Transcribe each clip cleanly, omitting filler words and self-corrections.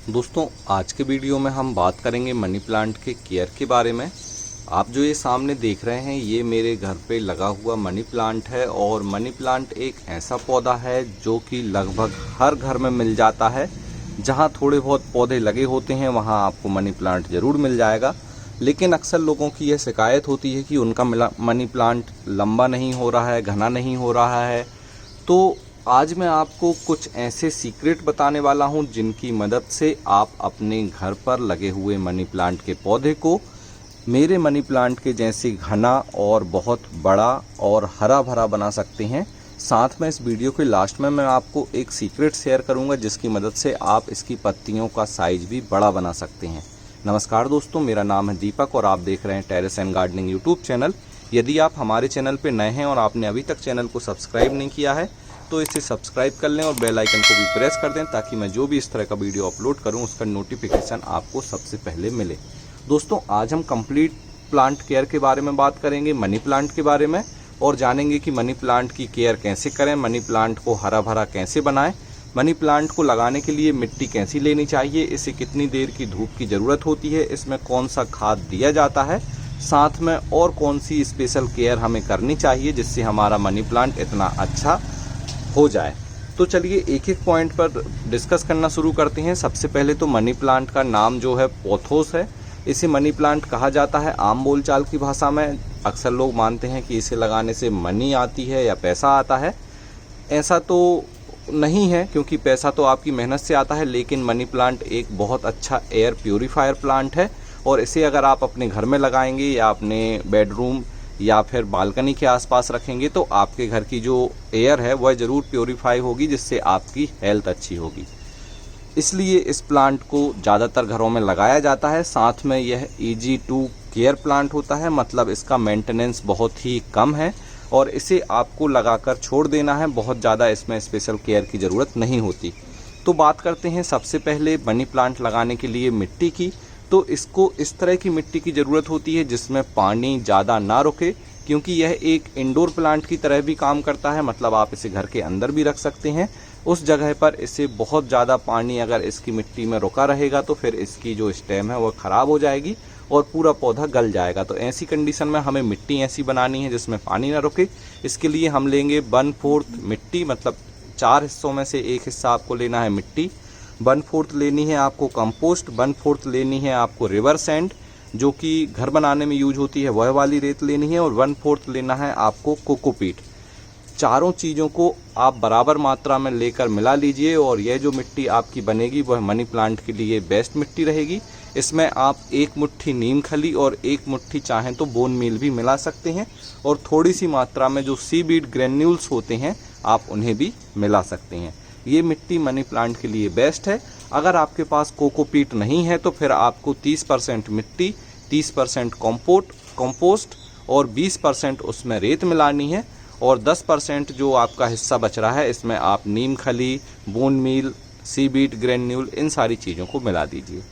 दोस्तों आज के वीडियो में हम बात करेंगे मनी प्लांट के केयर के बारे में। आप जो ये सामने देख रहे हैं ये मेरे घर पे लगा हुआ मनी प्लांट है और मनी प्लांट एक ऐसा पौधा है जो कि लगभग हर घर में मिल जाता है। जहाँ थोड़े बहुत पौधे लगे होते हैं वहाँ आपको मनी प्लांट ज़रूर मिल जाएगा, लेकिन अक्सर लोगों की यह शिकायत होती है कि उनका मनी प्लांट लंबा नहीं हो रहा है, घना नहीं हो रहा है। तो आज मैं आपको कुछ ऐसे सीक्रेट बताने वाला हूं जिनकी मदद से आप अपने घर पर लगे हुए मनी प्लांट के पौधे को मेरे मनी प्लांट के जैसे घना और बहुत बड़ा और हरा भरा बना सकते हैं। साथ में इस वीडियो के लास्ट में मैं आपको एक सीक्रेट शेयर करूंगा जिसकी मदद से आप इसकी पत्तियों का साइज भी बड़ा बना सकते हैं। नमस्कार दोस्तों, मेरा नाम है दीपक और आप देख रहे हैं terrace and gardening YouTube channel. यदि आप हमारे चैनल पर नए हैं और आपने अभी तक चैनल को सब्सक्राइब नहीं किया है तो इसे सब्सक्राइब कर लें और बेल आइकन को भी प्रेस कर दें ताकि मैं जो भी इस तरह का वीडियो अपलोड करूं उसका नोटिफिकेशन आपको सबसे पहले मिले। दोस्तों आज हम कंप्लीट प्लांट केयर के बारे में बात करेंगे, मनी प्लांट के बारे में, और जानेंगे कि मनी प्लांट की केयर कैसे करें, मनी प्लांट को हरा भरा कैसे बनाएं, मनी प्लांट को लगाने के लिए मिट्टी कैसी लेनी चाहिए, इसे कितनी देर की धूप की ज़रूरत होती है, इसमें कौन सा खाद दिया जाता है, साथ में और कौन सी स्पेशल केयर हमें करनी चाहिए जिससे हमारा मनी प्लांट इतना अच्छा हो जाए। तो चलिए एक एक पॉइंट पर डिस्कस करना शुरू करते हैं। सबसे पहले तो मनी प्लांट का नाम जो है पोथोस है। इसे मनी प्लांट कहा जाता है आम बोलचाल की भाषा में। अक्सर लोग मानते हैं कि इसे लगाने से मनी आती है या पैसा आता है। ऐसा तो नहीं है क्योंकि पैसा तो आपकी मेहनत से आता है, लेकिन मनी प्लांट एक बहुत अच्छा एयर प्योरीफायर प्लांट है और इसे अगर आप अपने घर में लगाएंगे या अपने बेडरूम या फिर बालकनी के आसपास रखेंगे तो आपके घर की जो एयर है वह ज़रूर प्योरीफाई होगी जिससे आपकी हेल्थ अच्छी होगी। इसलिए इस प्लांट को ज़्यादातर घरों में लगाया जाता है। साथ में यह ईजी टू केयर प्लांट होता है, मतलब इसका मेंटेनेंस बहुत ही कम है और इसे आपको लगाकर छोड़ देना है, बहुत ज़्यादा इसमें स्पेशल केयर की ज़रूरत नहीं होती। तो बात करते हैं सबसे पहले मनी प्लांट लगाने के लिए मिट्टी की। तो इसको इस तरह की मिट्टी की ज़रूरत होती है जिसमें पानी ज़्यादा ना रुके, क्योंकि यह एक इंडोर प्लांट की तरह भी काम करता है, मतलब आप इसे घर के अंदर भी रख सकते हैं। उस जगह पर इसे बहुत ज़्यादा पानी अगर इसकी मिट्टी में रुका रहेगा तो फिर इसकी जो स्टेम है वह ख़राब हो जाएगी और पूरा पौधा गल जाएगा। तो ऐसी कंडीशन में हमें मिट्टी ऐसी बनानी है जिसमें पानी ना रुके। इसके लिए हम लेंगे 1/4 मिट्टी, मतलब 4 हिस्सों में से एक हिस्सा आपको लेना है मिट्टी, 1/4 लेनी है आपको कंपोस्ट, 1/4 लेनी है आपको रिवर सैंड जो कि घर बनाने में यूज होती है वह वाली रेत लेनी है, और 1/4 लेना है आपको कोकोपीट। चारों चीज़ों को आप बराबर मात्रा में लेकर मिला लीजिए और यह जो मिट्टी आपकी बनेगी वह मनी प्लांट के लिए बेस्ट मिट्टी रहेगी। इसमें आप एक मुट्ठी नीम खली और एक मुट्ठी चाहें तो बोन मील भी मिला सकते हैं और थोड़ी सी मात्रा में जो सीवीड ग्रेन्यूल्स होते हैं आप उन्हें भी मिला सकते हैं। ये मिट्टी मनी प्लांट के लिए बेस्ट है। अगर आपके पास कोकोपीट नहीं है तो फिर आपको 30% मिट्टी, 30% कंपोस्ट और 20% उसमें रेत मिलानी है, और 10% जो आपका हिस्सा बच रहा है इसमें आप नीम खली, बोन मील, सीवीड ग्रेन्यूल, इन सारी चीज़ों को मिला दीजिए।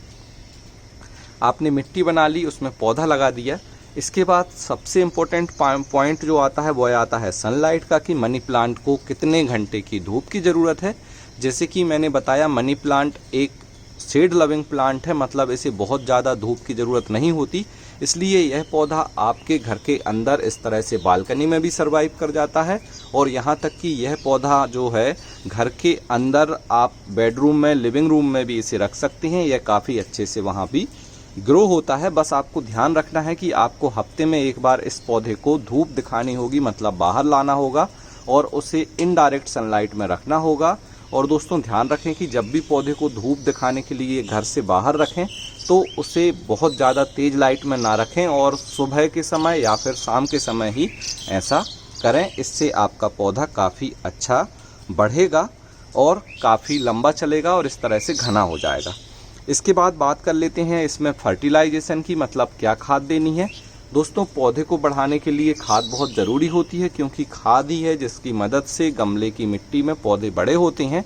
आपने मिट्टी बना ली, उसमें पौधा लगा दिया। इसके बाद सबसे इम्पोर्टेंट पॉइंट जो आता है वह आता है सनलाइट का, कि मनी प्लांट को कितने घंटे की धूप की ज़रूरत है। जैसे कि मैंने बताया मनी प्लांट एक शेड लविंग प्लांट है, मतलब इसे बहुत ज़्यादा धूप की ज़रूरत नहीं होती। इसलिए यह पौधा आपके घर के अंदर इस तरह से बालकनी में भी सर्वाइव कर जाता है, और यहाँ तक कि यह पौधा जो है घर के अंदर आप बेडरूम में, लिविंग रूम में भी इसे रख सकते हैं। यह काफ़ी अच्छे से वहाँ भी ग्रो होता है। बस आपको ध्यान रखना है कि आपको हफ्ते में एक बार इस पौधे को धूप दिखानी होगी, मतलब बाहर लाना होगा और उसे इनडायरेक्ट सनलाइट में रखना होगा। और दोस्तों ध्यान रखें कि जब भी पौधे को धूप दिखाने के लिए घर से बाहर रखें तो उसे बहुत ज़्यादा तेज़ लाइट में ना रखें और सुबह के समय या फिर शाम के समय ही ऐसा करें। इससे आपका पौधा काफ़ी अच्छा बढ़ेगा और काफ़ी लंबा चलेगा और इस तरह से घना हो जाएगा। इसके बाद बात कर लेते हैं इसमें फर्टिलाइजेशन की, मतलब क्या खाद देनी है। दोस्तों पौधे को बढ़ाने के लिए खाद बहुत ज़रूरी होती है, क्योंकि खाद ही है जिसकी मदद से गमले की मिट्टी में पौधे बड़े होते हैं।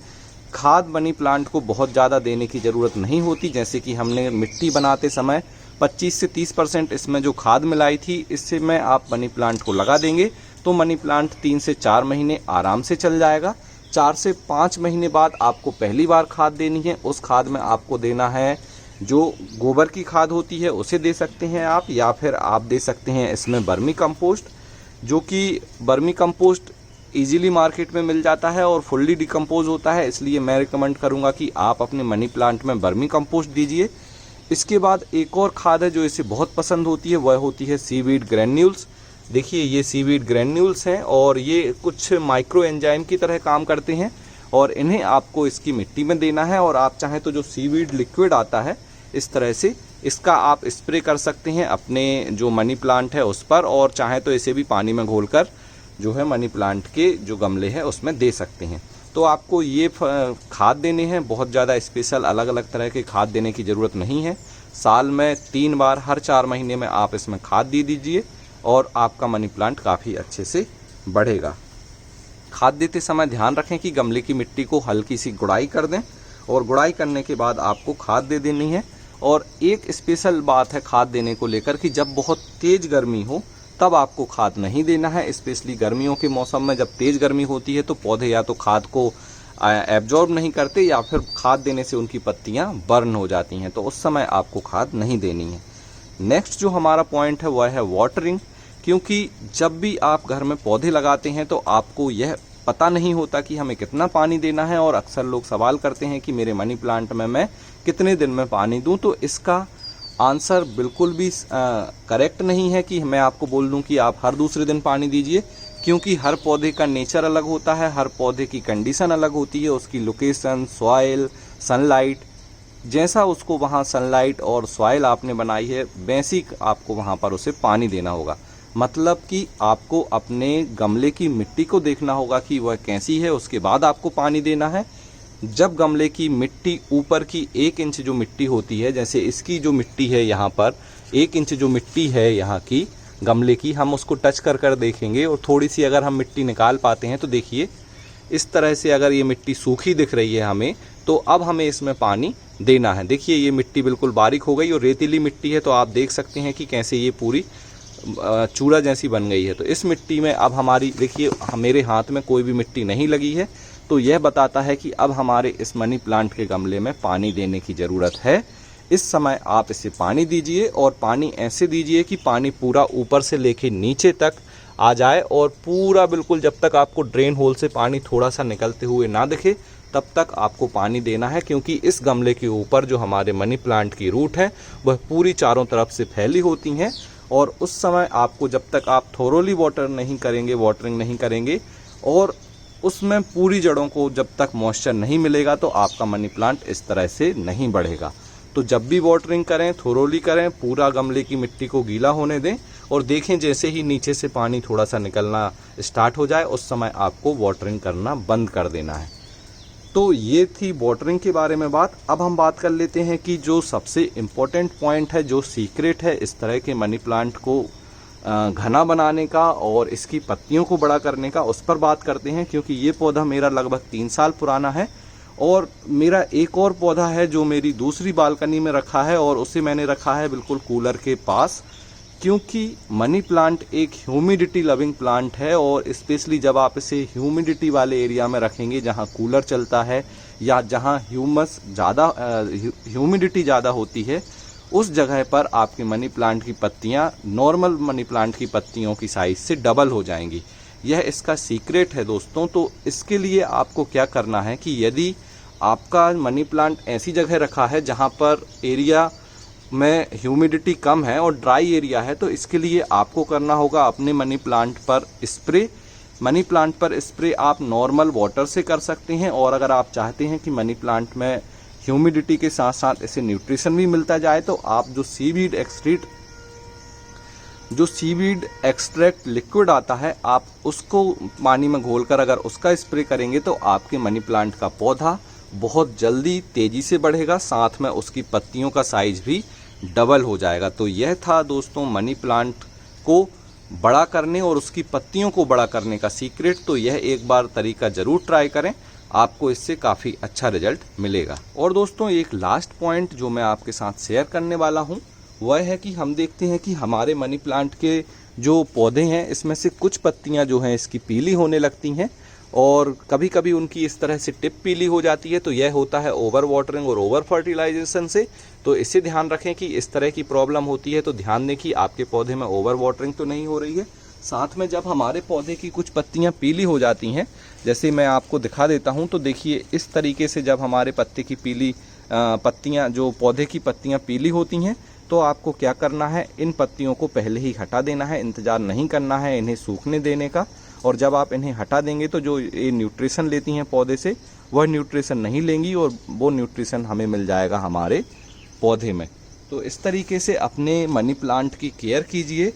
खाद मनी प्लांट को बहुत ज़्यादा देने की ज़रूरत नहीं होती। जैसे कि हमने मिट्टी बनाते समय 25 से 30% इसमें जो खाद मिलाई थी, इससे में आप मनी प्लांट को लगा देंगे तो मनी प्लांट 3 से 4 महीने आराम से चल जाएगा। 4 से 5 महीने बाद आपको पहली बार खाद देनी है। उस खाद में आपको देना है जो गोबर की खाद होती है उसे दे सकते हैं आप, या फिर आप दे सकते हैं इसमें वर्मी कंपोस्ट, जो कि वर्मी कंपोस्ट इजीली मार्केट में मिल जाता है और फुल्ली डिकम्पोज होता है। इसलिए मैं रिकमेंड करूंगा कि आप अपने मनी प्लांट में वर्मी कंपोस्ट दीजिए। इसके बाद एक और खाद है जो इसे बहुत पसंद होती है, वह होती है सीवीड ग्रैन्यूल्स। देखिए ये सीवीड ग्रैन्यूल्स हैं और ये कुछ माइक्रो एंजाइम की तरह काम करते हैं और इन्हें आपको इसकी मिट्टी में देना है। और आप चाहें तो जो सीवीड लिक्विड आता है इस तरह से इसका आप स्प्रे कर सकते हैं अपने जो मनी प्लांट है उस पर, और चाहें तो इसे भी पानी में घोलकर जो है मनी प्लांट के जो गमले हैं उसमें दे सकते हैं। तो आपको ये खाद देने हैं, बहुत ज़्यादा स्पेशल अलग अलग तरह के खाद देने की ज़रूरत नहीं है। साल में 3 बार हर 4 महीने में आप इसमें खाद दे दीजिए और आपका मनी प्लांट काफ़ी अच्छे से बढ़ेगा। खाद देते समय ध्यान रखें कि गमले की मिट्टी को हल्की सी गुड़ाई कर दें और गुड़ाई करने के बाद आपको खाद दे देनी है। और एक स्पेशल बात है खाद देने को लेकर कि जब बहुत तेज़ गर्मी हो तब आपको खाद नहीं देना है। स्पेशली गर्मियों के मौसम में जब तेज़ गर्मी होती है तो पौधे या तो खाद को एब्जॉर्ब नहीं करते या फिर खाद देने से उनकी पत्तियां बर्न हो जाती हैं, तो उस समय आपको खाद नहीं देनी है। नेक्स्ट जो हमारा पॉइंट है वह है वाटरिंग, क्योंकि जब भी आप घर में पौधे लगाते हैं तो आपको यह पता नहीं होता कि हमें कितना पानी देना है। और अक्सर लोग सवाल करते हैं कि मेरे मनी प्लांट में मैं कितने दिन में पानी दूं, तो इसका आंसर बिल्कुल भी करेक्ट नहीं है कि मैं आपको बोल दूं कि आप हर दूसरे दिन पानी दीजिए, क्योंकि हर पौधे का नेचर अलग होता है, हर पौधे की कंडीशन अलग होती है, उसकी लोकेशन, सॉइल, सनलाइट, जैसा उसको वहाँ सनलाइट और सॉइल आपने बनाई है वैसी आपको वहाँ पर उसे पानी देना होगा। मतलब कि आपको अपने गमले की मिट्टी को देखना होगा कि वह कैसी है, उसके बाद आपको पानी देना है। जब गमले की मिट्टी ऊपर की 1 इंच जो मिट्टी होती है, जैसे इसकी जो मिट्टी है यहाँ पर 1 इंच जो मिट्टी है यहाँ की गमले की, हम उसको टच कर देखेंगे और थोड़ी सी अगर हम मिट्टी निकाल पाते हैं तो देखिए इस तरह से अगर ये मिट्टी सूखी दिख रही है हमें, तो अब हमें इसमें पानी देना है। देखिए ये मिट्टी बिल्कुल बारीक हो गई और रेतीली मिट्टी है, तो आप देख सकते हैं कि कैसे ये पूरी चूड़ा जैसी बन गई है। तो इस मिट्टी में अब हमारी, देखिए मेरे हाथ में कोई भी मिट्टी नहीं लगी है, तो यह बताता है कि अब हमारे इस मनी प्लांट के गमले में पानी देने की ज़रूरत है। इस समय आप इसे पानी दीजिए और पानी ऐसे दीजिए कि पानी पूरा ऊपर से लेके नीचे तक आ जाए और पूरा बिल्कुल जब तक आपको ड्रेन होल से पानी थोड़ा सा निकलते हुए ना दिखे तब तक आपको पानी देना है, क्योंकि इस गमले के ऊपर जो हमारे मनी प्लांट की रूट है वह पूरी चारों तरफ से फैली होती हैं। और उस समय आपको जब तक आप थोरोली वाटरिंग नहीं करेंगे और उसमें पूरी जड़ों को जब तक मॉइस्चर नहीं मिलेगा तो आपका मनी प्लांट इस तरह से नहीं बढ़ेगा। तो जब भी वाटरिंग करें थोरोली करें, पूरा गमले की मिट्टी को गीला होने दें और देखें जैसे ही नीचे से पानी थोड़ा सा निकलना स्टार्ट हो जाए उस समय आपको वाटरिंग करना बंद कर देना है। तो ये थी वाटरिंग के बारे में बात। अब हम बात कर लेते हैं कि जो सबसे इम्पोर्टेंट पॉइंट है, जो सीक्रेट है इस तरह के मनी प्लांट को घना बनाने का और इसकी पत्तियों को बड़ा करने का, उस पर बात करते हैं। क्योंकि ये पौधा मेरा लगभग 3 साल पुराना है और मेरा एक और पौधा है जो मेरी दूसरी बालकनी में रखा है और उसे मैंने रखा है बिल्कुल कूलर के पास, क्योंकि मनी प्लांट एक ह्यूमिडिटी लविंग प्लांट है और स्पेशली जब आप इसे ह्यूमिडिटी वाले एरिया में रखेंगे जहां कूलर चलता है या जहां ह्यूमिडिटी ज़्यादा होती है, उस जगह पर आपके मनी प्लांट की पत्तियां नॉर्मल मनी प्लांट की पत्तियों की साइज से डबल हो जाएंगी। यह इसका सीक्रेट है दोस्तों। तो इसके लिए आपको क्या करना है कि यदि आपका मनी प्लांट ऐसी जगह रखा है जहां पर एरिया में ह्यूमिडिटी कम है और ड्राई एरिया है, तो इसके लिए आपको करना होगा अपने मनी प्लांट पर स्प्रे आप नॉर्मल वाटर से कर सकते हैं। और अगर आप चाहते हैं कि मनी प्लांट में ह्यूमिडिटी के साथ साथ इसे न्यूट्रिशन भी मिलता जाए तो आप जो सीवीड एक्सट्रैक्ट लिक्विड आता है आप उसको पानी में घोलकर अगर उसका स्प्रे करेंगे तो आपके मनी प्लांट का पौधा बहुत जल्दी तेज़ी से बढ़ेगा, साथ में उसकी पत्तियों का साइज भी डबल हो जाएगा। तो यह था दोस्तों मनी प्लांट को बड़ा करने और उसकी पत्तियों को बड़ा करने का सीक्रेट। तो यह एक बार तरीका ज़रूर ट्राई करें, आपको इससे काफ़ी अच्छा रिजल्ट मिलेगा। और दोस्तों एक लास्ट पॉइंट जो मैं आपके साथ शेयर करने वाला हूँ वह है कि हम देखते हैं कि हमारे मनी प्लांट के जो पौधे हैं इसमें से कुछ पत्तियाँ जो हैं इसकी पीली होने लगती हैं और कभी कभी उनकी इस तरह से टिप पीली हो जाती है, तो यह होता है ओवर वाटरिंग और ओवर फर्टिलाइजेशन से। तो इससे ध्यान रखें कि इस तरह की प्रॉब्लम होती है तो ध्यान दें कि आपके पौधे में ओवर वाटरिंग तो नहीं हो रही है। साथ में जब हमारे पौधे की कुछ पत्तियां पीली हो जाती हैं, जैसे मैं आपको दिखा देता हूं, तो देखिए इस तरीके से जब हमारे पत्ते की पीली पत्तियां, जो पौधे की पत्तियां पीली होती हैं, तो आपको क्या करना है, इन पत्तियों को पहले ही हटा देना है, इंतज़ार नहीं करना है इन्हें सूखने देने का। और जब आप इन्हें हटा देंगे तो जो ये न्यूट्रिशन लेती हैं पौधे से, वह न्यूट्रिशन नहीं लेंगी और वो न्यूट्रिशन हमें मिल जाएगा हमारे पौधे में। तो इस तरीके से अपने मनी प्लांट की केयर कीजिए।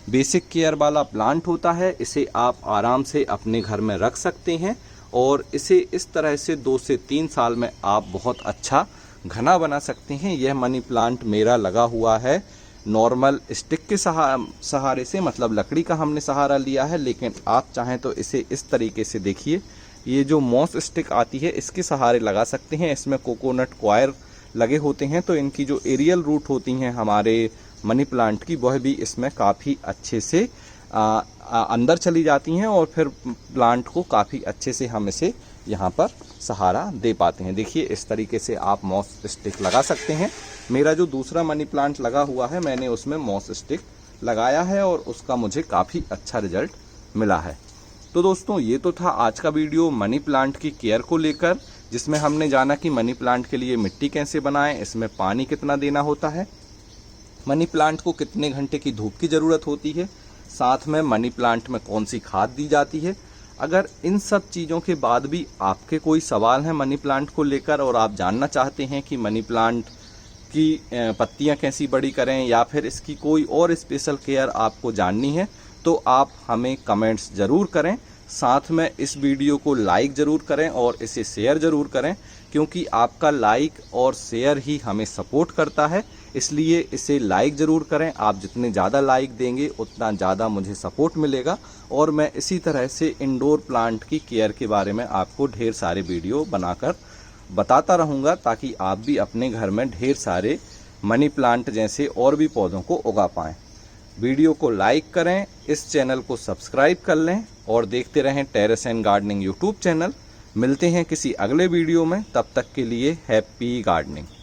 बेसिक केयर वाला प्लांट होता है, इसे आप आराम से अपने घर में रख सकते हैं और इसे इस तरह से 2 से 3 साल में आप बहुत अच्छा घना बना सकते हैं। यह मनी प्लांट मेरा लगा हुआ है नॉर्मल स्टिक के सहारे से, मतलब लकड़ी का हमने सहारा लिया है, लेकिन आप चाहें तो इसे इस तरीके से देखिए, ये जो मॉस स्टिक आती है इसके सहारे लगा सकते हैं। इसमें कोकोनट क्वायर लगे होते हैं, तो इनकी जो एरियल रूट होती हैं हमारे मनी प्लांट की, वह भी इसमें काफ़ी अच्छे से अंदर चली जाती हैं और फिर प्लांट को काफ़ी अच्छे से हम इसे यहाँ पर सहारा दे पाते हैं। देखिए इस तरीके से आप मॉस स्टिक लगा सकते हैं। मेरा जो दूसरा मनी प्लांट लगा हुआ है, मैंने उसमें मॉस स्टिक लगाया है और उसका मुझे काफ़ी अच्छा रिजल्ट मिला है। तो दोस्तों ये तो था आज का वीडियो मनी प्लांट की केयर को लेकर, जिसमें हमने जाना कि मनी प्लांट के लिए मिट्टी कैसे बनाएं, इसमें पानी कितना देना होता है, मनी प्लांट को कितने घंटे की धूप की ज़रूरत होती है, साथ में मनी प्लांट में कौन सी खाद दी जाती है। अगर इन सब चीज़ों के बाद भी आपके कोई सवाल हैं मनी प्लांट को लेकर और आप जानना चाहते हैं कि मनी प्लांट की पत्तियां कैसी बड़ी करें या फिर इसकी कोई और स्पेशल केयर आपको जाननी है, तो आप हमें कमेंट्स ज़रूर करें। साथ में इस वीडियो को लाइक ज़रूर करें और इसे शेयर ज़रूर करें, क्योंकि आपका लाइक और शेयर ही हमें सपोर्ट करता है। इसलिए इसे लाइक ज़रूर करें। आप जितने ज़्यादा लाइक देंगे उतना ज़्यादा मुझे सपोर्ट मिलेगा और मैं इसी तरह से इंडोर प्लांट की केयर के बारे में आपको ढेर सारे वीडियो बनाकर बताता रहूँगा, ताकि आप भी अपने घर में ढेर सारे मनी प्लांट जैसे और भी पौधों को उगा पाएँ। वीडियो को लाइक करें, इस चैनल को सब्सक्राइब कर लें और देखते रहें terrace and gardening YouTube channel. मिलते हैं किसी अगले वीडियो में, तब तक के लिए हैप्पी गार्डनिंग।